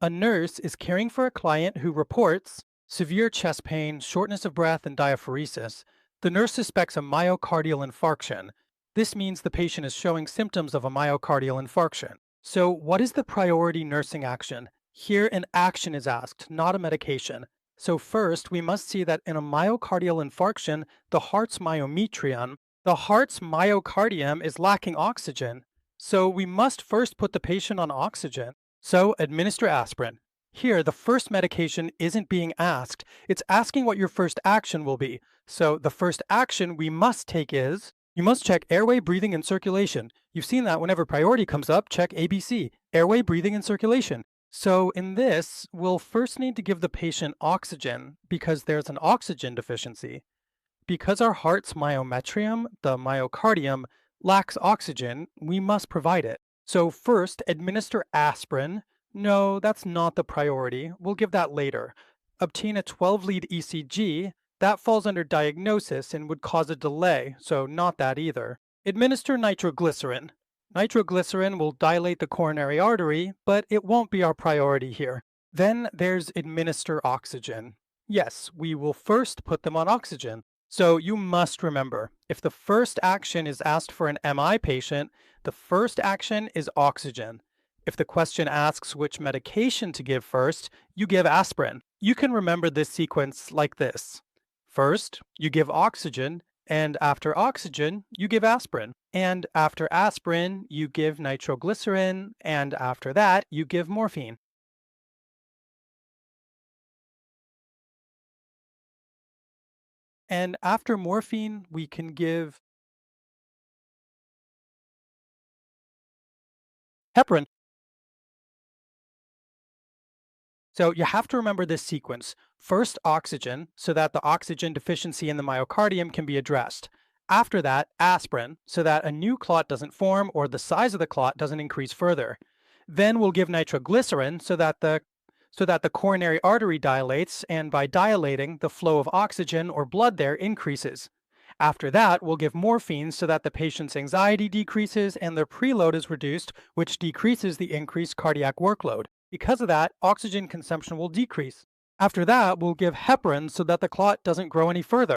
A nurse is caring for a client who reports severe chest pain, shortness of breath, and diaphoresis. The nurse suspects a myocardial infarction. This means the patient is showing symptoms of a myocardial infarction. So, what is the priority nursing action? Here, an action is asked, not a medication. So, first, we must see that in a myocardial infarction, the heart's myometrium, the heart's myocardium is lacking oxygen. So, we must first put the patient on oxygen. So, administer aspirin. Here, the first medication isn't being asked, it's asking what your first action will be. So, the first action we must take is you must check airway, breathing, and circulation. You've seen that whenever priority comes up, check ABC, airway, breathing, and circulation. So, in this, we'll first need to give the patient oxygen because there's an oxygen deficiency. Because our heart's myometrium, the myocardium, lacks oxygen, we must provide it. So first, administer aspirin. No, that's not the priority. We'll give that later. Obtain a 12-lead ECG. That falls under diagnosis and would cause a delay, so not that either. Administer nitroglycerin. Nitroglycerin will dilate the coronary artery, but it won't be our priority here. Then there's administer oxygen. Yes, we will first put them on oxygen. So you must remember, if the first action is asked for an MI patient, the first action is oxygen. If the question asks which medication to give first, you give aspirin. You can remember this sequence like this. First, you give oxygen, and after oxygen, you give aspirin. And after aspirin, you give nitroglycerin, and after that, you give morphine. And after morphine, we can give heparin. So you have to remember this sequence. First, oxygen, so that the oxygen deficiency in the myocardium can be addressed. After that, aspirin, so that a new clot doesn't form or the size of the clot doesn't increase further. Then we'll give nitroglycerin so that the coronary artery dilates, and by dilating, the flow of oxygen or blood there increases. After that, we'll give morphine so that the patient's anxiety decreases and their preload is reduced, which decreases the increased cardiac workload. Because of that, oxygen consumption will decrease. After that, we'll give heparin so that the clot doesn't grow any further.